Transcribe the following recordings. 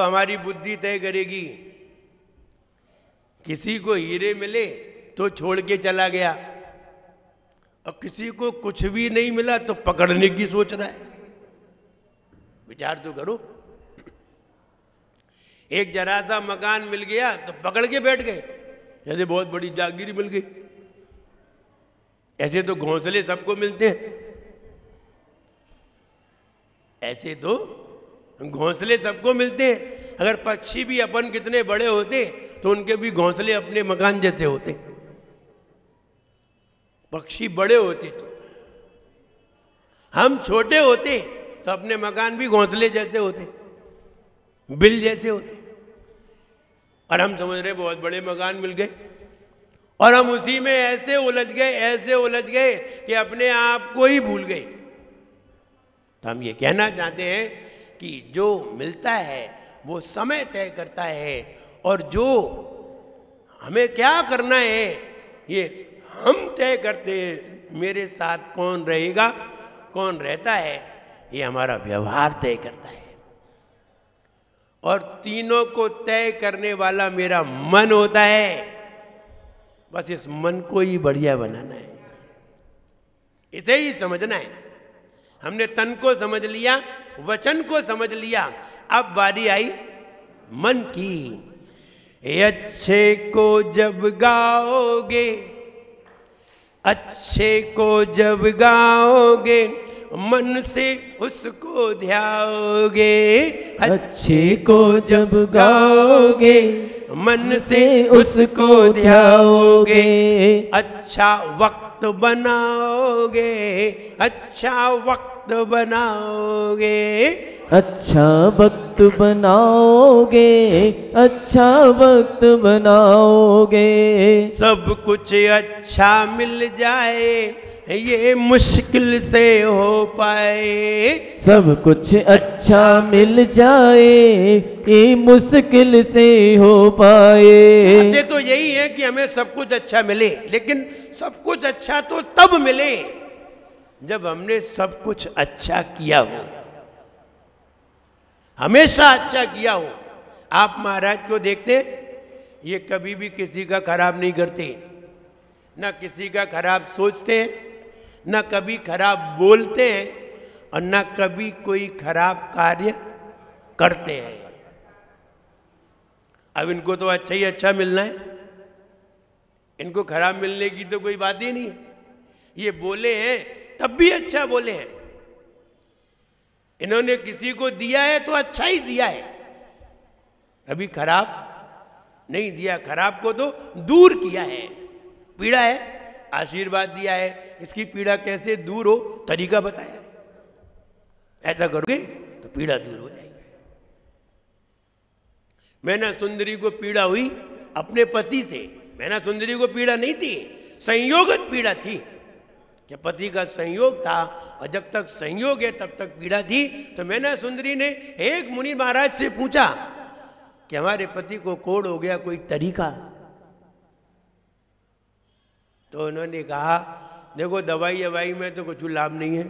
अब हमारी बुद्धि तय करेगी। किसी को हीरे मिले तो छोड़ के चला गया, और किसी को कुछ भी नहीं मिला तो पकड़ने की सोच रहा है। विचार तो करो। एक जरा सा मकान मिल गया तो पकड़ के बैठ गए, जैसे बहुत बड़ी जागीर मिल गई। ऐसे तो घोंसले सबको मिलते हैं, ऐसे तो घोंसले सबको मिलते हैं। अगर पक्षी भी अपन कितने बड़े होते तो उनके भी घोंसले अपने मकान जैसे होते। पक्षी बड़े होते तो, हम छोटे होते तो अपने मकान भी घोंसले जैसे होते, बिल जैसे होते। और हम समझ रहे बहुत बड़े मकान मिल गए, और हम उसी में ऐसे उलझ गए कि अपने आप को ही भूल गए। तो हम ये कहना चाहते हैं कि जो मिलता है वो समय तय करता है, और जो हमें क्या करना है ये हम तय करते हैं। मेरे साथ कौन रहेगा, कौन रहता है, ये हमारा व्यवहार तय करता है। और तीनों को तय करने वाला मेरा मन होता है। बस इस मन को ही बढ़िया बनाना है, इसे ही समझना है। हमने तन को समझ लिया, वचन को समझ लिया, अब बारी आई मन की। अच्छे को जब गाओगे, अच्छे को जब गाओगे, मन से उसको ध्याओगे। अच्छे को जब गाओगे, मन से उसको ध्याओगे। अच्छा वक्त बनाओगे, अच्छा वक्त बनाओगे। अच्छा वक्त बनाओगे, अच्छा वक्त बनाओगे। सब कुछ अच्छा मिल जाए, ये मुश्किल से हो पाए। सब कुछ अच्छा मिल जाए, ये मुश्किल से हो पाए। चाहते तो यही है कि हमें सब कुछ अच्छा मिले, लेकिन सब कुछ अच्छा तो तब मिले जब हमने सब कुछ अच्छा किया हो, हमेशा अच्छा किया हो। आप महाराज को देखते, ये कभी भी किसी का खराब नहीं करते, ना किसी का खराब सोचते हैं, ना कभी खराब बोलते हैं, और ना कभी कोई खराब कार्य करते हैं। अब इनको तो अच्छा ही अच्छा मिलना है, इनको खराब मिलने की तो कोई बात ही नहीं है। ये बोले हैं तब भी अच्छा बोले हैं। इन्होंने किसी को दिया है तो अच्छा ही दिया है, कभी खराब नहीं दिया। खराब को तो दूर किया है। पीड़ा है, आशीर्वाद दिया है, इसकी पीड़ा कैसे दूर हो तरीका बताया है। ऐसा करोगे तो पीड़ा दूर हो जाएगी। मैना सुंदरी को पीड़ा हुई अपने पति से। मैना सुंदरी को पीड़ा नहीं थी, संयोगत पीड़ा थी कि पति का संयोग था, और जब तक संयोग है तब तक पीड़ा थी। तो मैना सुंदरी ने एक मुनि महाराज से पूछा कि हमारे पति को कोढ़ हो गया, कोई तरीका? तो उन्होंने कहा, देखो दवाई अवाई में तो कुछ लाभ नहीं है,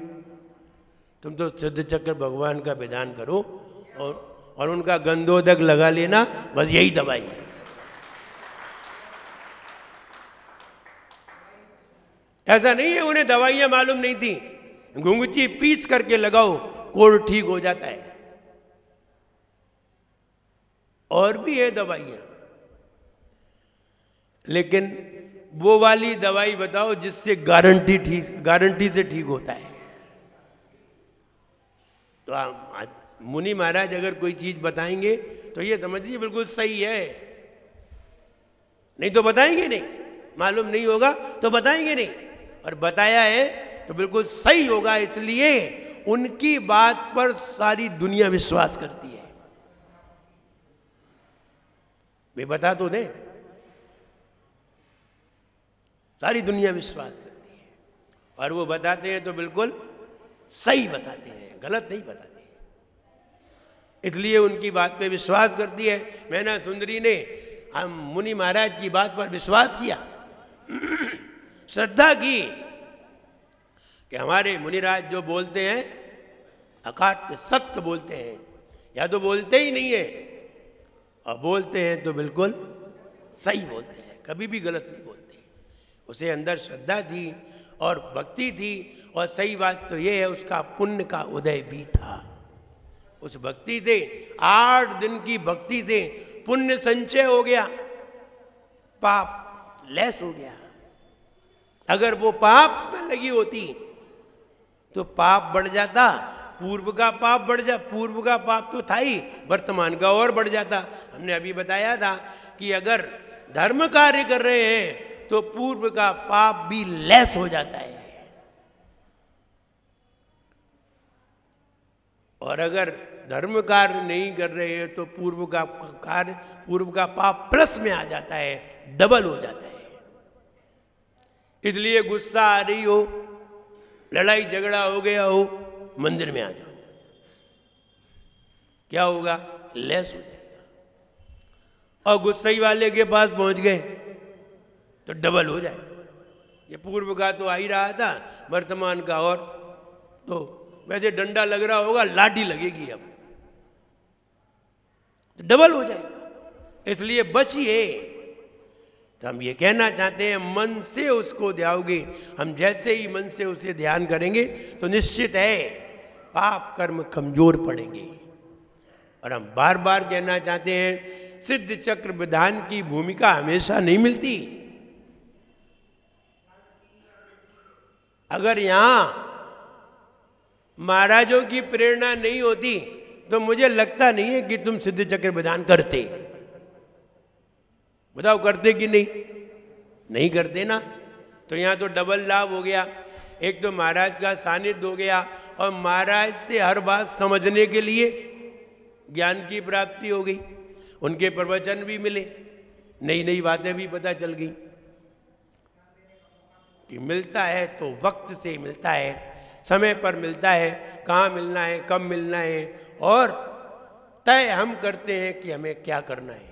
तुम तो सिद्ध चक्र भगवान का विधान करो और उनका गंधोदक लगा लेना, बस यही दवाई है। ऐसा नहीं है उन्हें दवाइयां मालूम नहीं थी। घुंघची पीस करके लगाओ, कोढ़ ठीक हो जाता है। और भी है दवाइयां, लेकिन वो वाली दवाई बताओ जिससे गारंटी से ठीक होता है। तो मुनि महाराज अगर कोई चीज बताएंगे तो ये समझिए बिल्कुल सही है, नहीं तो बताएंगे नहीं। मालूम नहीं होगा तो बताएंगे नहीं, और बताया है तो बिल्कुल सही होगा। इसलिए उनकी बात पर सारी दुनिया विश्वास करती है। वे बता तो दे, सारी दुनिया विश्वास करती है, और वो बताते हैं तो बिल्कुल सही बताते हैं, गलत नहीं बताते। इसलिए उनकी बात पे विश्वास करती है। मैना सुंदरी ने हम मुनि महाराज की बात पर विश्वास किया, श्रद्धा की कि हमारे मुनिराज जो बोलते हैं अकाट्य सत्य बोलते हैं, या तो बोलते ही नहीं है और बोलते हैं तो बिल्कुल सही बोलते हैं, कभी भी गलत नहीं बोलते। उसे अंदर श्रद्धा थी और भक्ति थी, और सही बात तो ये है उसका पुण्य का उदय भी था। उस भक्ति से, 8 दिन की भक्ति से पुण्य संचय हो गया, पाप लेस हो गया। अगर वो पाप में लगी होती तो पाप बढ़ जाता, पूर्व का पाप बढ़ जा, पूर्व का पाप तो था ही, वर्तमान का और बढ़ जाता। हमने अभी बताया था कि अगर धर्म कार्य कर रहे हैं तो पूर्व का पाप भी लेस हो जाता है, और अगर धर्म कार्य नहीं कर रहे हैं तो पूर्व का कार्य, पूर्व का पाप प्लस में आ जाता है, डबल हो जाता है। इसलिए गुस्सा आ रही हो, लड़ाई झगड़ा हो गया हो, मंदिर में आ जाओ, क्या होगा? लेस हो जाएगा। और गुस्से वाले के पास पहुंच गए तो डबल हो जाएगा। ये पूर्व का तो आ ही रहा था, वर्तमान का और तो वैसे डंडा लग रहा होगा, लाठी लगेगी अब, डबल हो जाएगा। इसलिए बचिए। तो हम ये कहना चाहते हैं, मन से उसको ध्याओगे, हम जैसे ही मन से उसे ध्यान करेंगे तो निश्चित है पाप कर्म कमजोर पड़ेंगे। और हम बार बार कहना चाहते हैं, सिद्ध चक्र विधान की भूमिका हमेशा नहीं मिलती। अगर यहां महाराजों की प्रेरणा नहीं होती तो मुझे लगता नहीं है कि तुम सिद्ध चक्र विधान करते। बताओ, करते कि नहीं? नहीं करते ना। तो यहां तो डबल लाभ हो गया। एक तो महाराज का सानिध्य हो गया, और महाराज से हर बात समझने के लिए ज्ञान की प्राप्ति हो गई, उनके प्रवचन भी मिले, नई नई बातें भी पता चल गई। कि मिलता है तो वक्त से मिलता है, समय पर मिलता है, कहाँ मिलना है, कब मिलना है, और तय हम करते हैं कि हमें क्या करना है।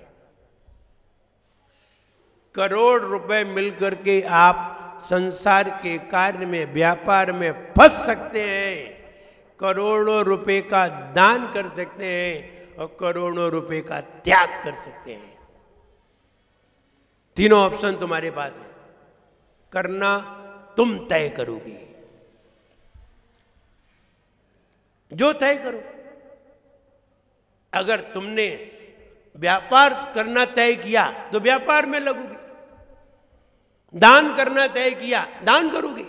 करोड़ रुपए मिलकर के आप संसार के कार्य में, व्यापार में फंस सकते हैं, करोड़ों रुपए का दान कर सकते हैं, और करोड़ों रुपए का त्याग कर सकते हैं। तीनों ऑप्शन तुम्हारे पास है, करना तुम तय करोगे। जो तय करो। अगर तुमने व्यापार करना तय किया तो व्यापार में लगोगे, दान करना तय किया दान करोगे,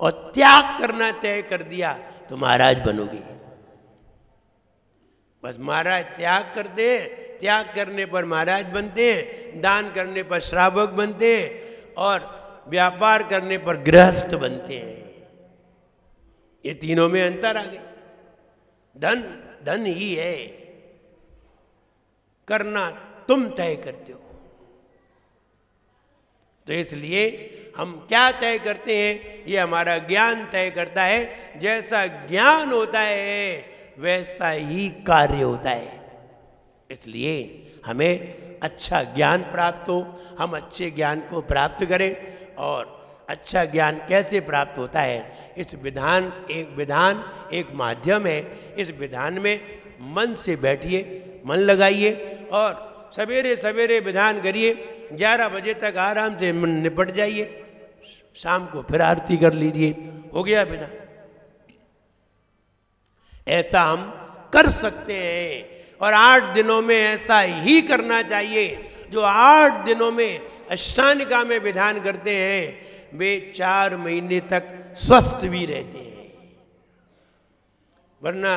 और त्याग करना तय कर दिया तो महाराज बनोगे। बस महाराज त्याग करते हैं, त्याग करने पर महाराज बनते हैं, दान करने पर श्रावक बनते हैं, और व्यापार करने पर गृहस्थ बनते हैं। ये तीनों में अंतर आ गया। धन धन ही है, करना तुम तय करते हो। तो इसलिए हम क्या तय करते हैं, ये हमारा ज्ञान तय करता है। जैसा ज्ञान होता है वैसा ही कार्य होता है। इसलिए हमें अच्छा ज्ञान प्राप्त हो, हम अच्छे ज्ञान को प्राप्त करें। और अच्छा ज्ञान कैसे प्राप्त होता है, इस विधान एक माध्यम है। इस विधान में मन से बैठिए, मन लगाइए, और सवेरे सवेरे विधान करिए। 11 बजे तक आराम से निपट जाइए, शाम को फिर आरती कर लीजिए, हो गया विधान। ऐसा हम कर सकते हैं, और 8 दिनों में ऐसा ही करना चाहिए। जो 8 दिनों में अष्टांगिका में विधान करते हैं वे 4 महीने तक स्वस्थ भी रहते हैं। वरना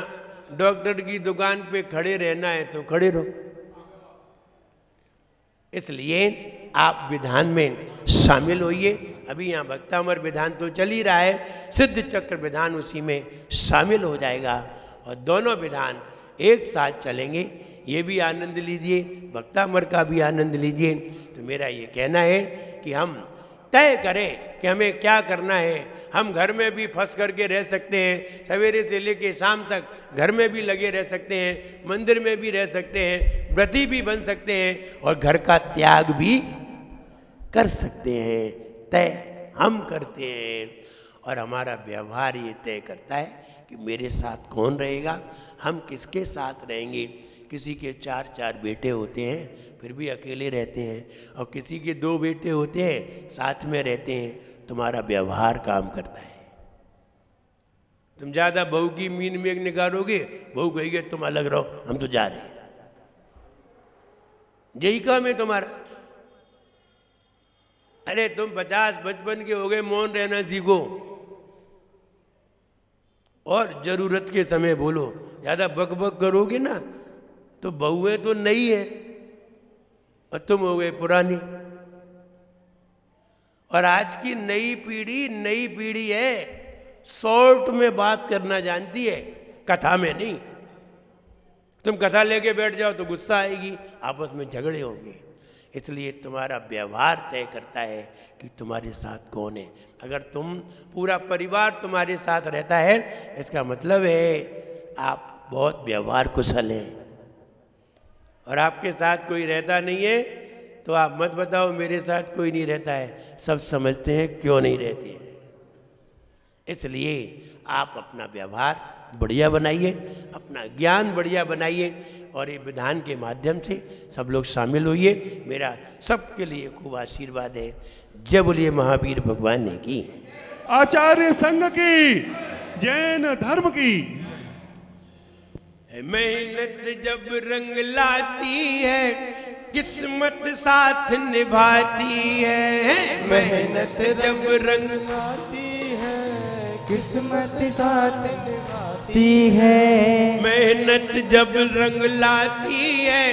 डॉक्टर की दुकान पे खड़े रहना है तो खड़े रहो। इसलिए आप विधान में शामिल होइए। अभी यहाँ भक्तामर विधान तो चल ही रहा है, सिद्ध चक्र विधान उसी में शामिल हो जाएगा, और दोनों विधान एक साथ चलेंगे। ये भी आनंद लीजिए, भक्तामर का भी आनंद लीजिए। तो मेरा ये कहना है कि हम तय करें कि हमें क्या करना है। हम घर में भी फंस करके रह सकते हैं, सवेरे से लेके शाम तक घर में भी लगे रह सकते हैं, मंदिर में भी रह सकते हैं, व्रती भी बन सकते हैं, और घर का त्याग भी कर सकते हैं। तय हम करते हैं, और हमारा व्यवहार ये तय करता है कि मेरे साथ कौन रहेगा, हम किसके साथ रहेंगे, किसी के 4-4 बेटे होते हैं फिर भी अकेले रहते हैं, और किसी के 2 बेटे होते हैं साथ में रहते हैं। तुम्हारा व्यवहार काम करता है। तुम ज़्यादा बहू की मीन मेघ निकालोगे, बहू कहेगी तुम अलग रहो, हम तो जा रहे हैं। यही काम है तुम्हारा। अरे तुम 50-55 के हो गए, मौन रहना सीखो और जरूरत के समय बोलो। ज़्यादा बक बक करोगे ना तो बहुएं तो नई है और तुम हो गए पुरानी। और आज की नई पीढ़ी है, शॉर्ट में बात करना जानती है, कथा में नहीं। तुम कथा लेके बैठ जाओ तो गुस्सा आएगी, आपस में झगड़े होंगे। इसलिए तुम्हारा व्यवहार तय करता है कि तुम्हारे साथ कौन है। अगर तुम पूरा परिवार तुम्हारे साथ रहता है, इसका मतलब है आप बहुत व्यवहार कुशल हैं। और आपके साथ कोई रहता नहीं है तो आप मत बताओ मेरे साथ कोई नहीं रहता है, सब समझते हैं क्यों नहीं रहते हैं। इसलिए आप अपना व्यवहार बढ़िया बनाइए, अपना ज्ञान बढ़िया बनाइए, और ये विधान के माध्यम से सब लोग शामिल होइए। मेरा सबके लिए खूब आशीर्वाद है। जय बोलिए महावीर भगवान ने की, आचार्य संघ की, जैन धर्म की। मेहनत जब रंग लाती है किस्मत साथ निभाती है। मेहनत जब रंग लाती है किस्मत साथ निभाती है। मेहनत जब रंग लाती है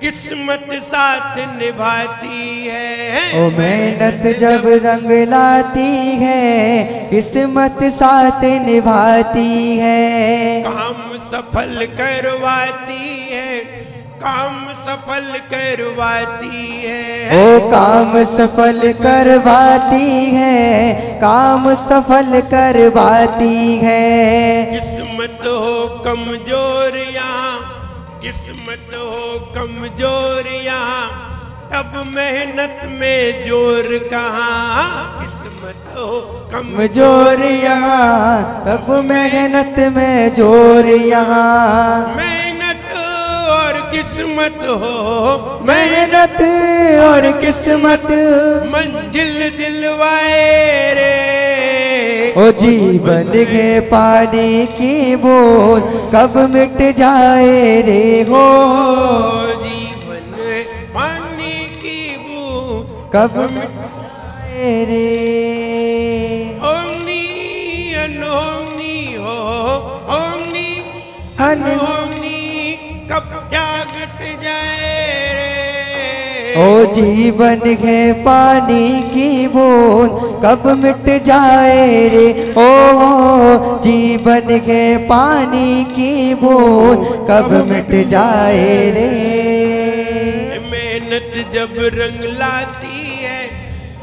किस्मत साथ निभाती है। ओ मेहनत जब रंग लाती है किस्मत साथ निभाती है। काम सफल करवाती है, काम सफल करवाती है। ओ काम सफल करवाती है, काम सफल करवाती है। किस्मत हो कमजोर यहाँ, किस्मत हो कमजोर यहाँ, तब मेहनत में जोर कहाँ। किस्मत हो कमजोर यहाँ, तब मेहनत में जोर यहाँ। मेहनत और किस्मत हो, मेहनत और किस्मत मंजिल दिलवाए रे। ओ जीवन के पानी की बूंद कब मिट जाए रे हो। जीवन पानी की बूंद कब मिट जाए रे। ओमनी अनहोनी हो, ओमनी अनहोनी कब क्या घट जाए रे। ओ जीवन के पानी की बूंद कब मिट जाए रे। ओ जीवन के पानी की बूंद कब मिट जाए रे। मेहनत जब रंग लाती है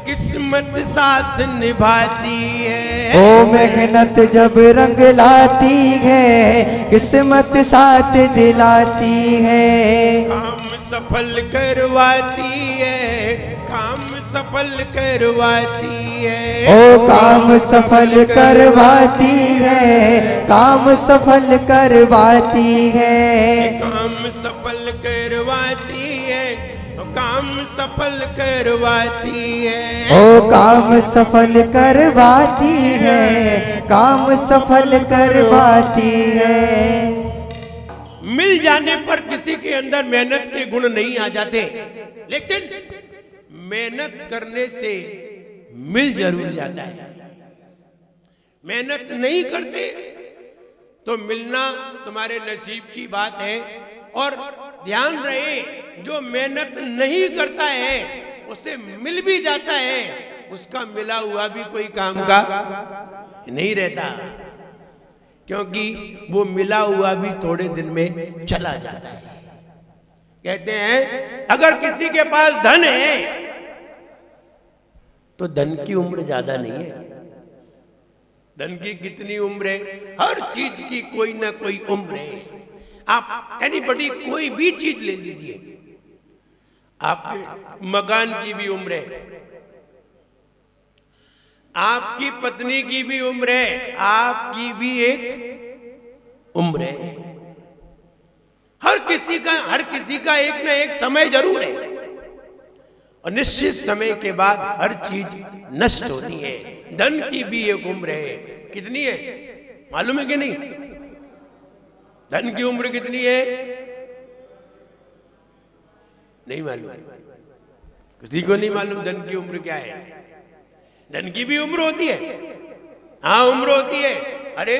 किस्मत साथ निभाती है। ओ मेहनत जब रंग लाती है किस्मत साथ दिलाती है। काम सफल करवाती है, काम सफल करवाती है। ओ काम सफल करवाती है, काम सफल करवाती है। काम सफल करवाती है, काम सफल करवाती है। ओ काम सफल करवाती है, काम सफल करवाती है। मिल जाने पर किसी के अंदर मेहनत के गुण नहीं आ जाते, लेकिन मेहनत करने से मिल जरूर जाता है। मेहनत नहीं करते तो मिलना तुम्हारे नसीब की बात है। और ध्यान रहे, जो मेहनत नहीं करता है उससे मिल भी जाता है, उसका मिला हुआ भी कोई काम का नहीं रहता, क्योंकि वो मिला हुआ भी थोड़े दिन में चला जाता है। कहते हैं अगर किसी के पास धन है तो धन की उम्र ज्यादा नहीं है। धन की कितनी उम्र है? हर चीज की कोई ना कोई उम्र है। आप एनीबॉडी कोई भी चीज ले लीजिए, आपके मकान की भी उम्र है, आपकी पत्नी की भी उम्र है, आपकी भी एक उम्र है। हर किसी का एक ना एक समय जरूर है, और निश्चित समय के बाद हर चीज नष्ट होती है। धन की भी एक उम्र है, कितनी है मालूम है कि नहीं? धन की उम्र कितनी है? नहीं मालूम, किसी को नहीं मालूम धन की उम्र क्या है। धन की भी उम्र होती है, हाँ उम्र होती है। अरे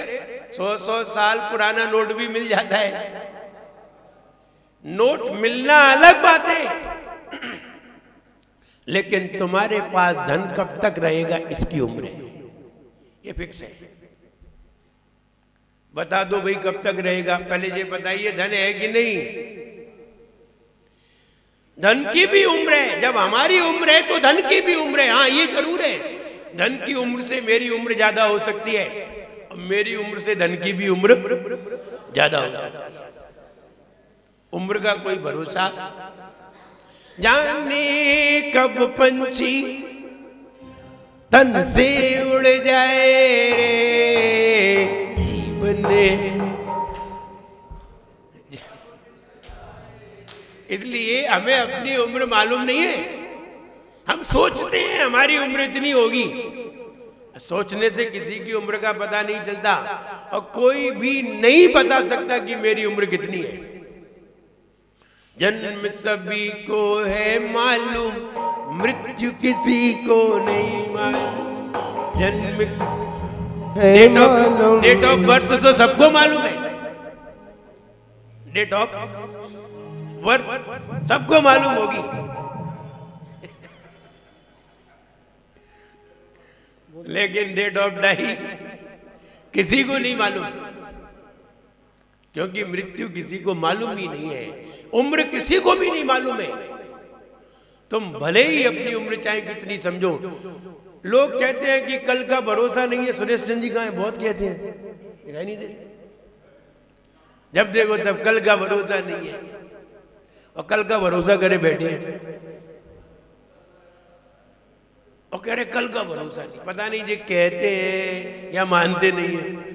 100 साल पुराना नोट भी मिल जाता है। नोट मिलना अलग बात है, लेकिन तुम्हारे पास धन कब तक रहेगा इसकी उम्र है, ये फिक्स है। बता दो भाई कब तक रहेगा, पहले ये बताइए धन है कि नहीं? धन की भी उम्र है, जब हमारी उम्र है तो धन की भी उम्र है। हाँ ये जरूर है, धन की उम्र से मेरी उम्र ज्यादा हो सकती है, और मेरी उम्र से धन की भी उम्र ज्यादा हो सकती है। उम्र का कोई भरोसा, जाने कब पंछी तन से उड़ जाए रे जीवन। इसलिए हमें अपनी उम्र मालूम नहीं है। हम सोचते हैं हमारी उम्र इतनी होगी, सोचने से किसी की उम्र का पता नहीं चलता, और कोई भी नहीं बता सकता कि मेरी उम्र कितनी है। जन्म सभी को है मालूम, मृत्यु किसी को नहीं मालूम। जन्म डेट ऑफ बर्थ तो सबको मालूम है, डेट ऑफ बर्थ सबको मालूम होगी, लेकिन डेट ऑफ डाई किसी को नहीं मालूम, क्योंकि मृत्यु किसी को मालूम ही नहीं है, उम्र किसी को भी नहीं मालूम है। तुम भले ही अपनी उम्र चाहे कितनी समझो। लोग कहते हैं कि कल का भरोसा नहीं है, सुरेश चंद्र जी कहाँ है? बहुत कहते हैं, दिखाई नहीं दे। जब देखो तब कल का भरोसा नहीं है, और कल का भरोसा करे बैठे हैं, और कह रहे कल का भरोसा नहीं। पता नहीं जी कहते हैं या मानते नहीं है।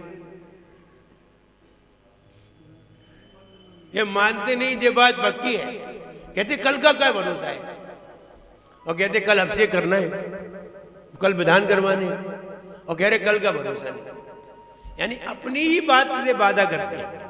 ये मानते नहीं, ये बात पक्की है। कहते कल का क्या भरोसा है, और कहते कल अभिषेक करना है, कल विधान करवाने हैं, और कह रहे कल का भरोसा नहीं। यानी अपनी ही बात से वादा करते हैं।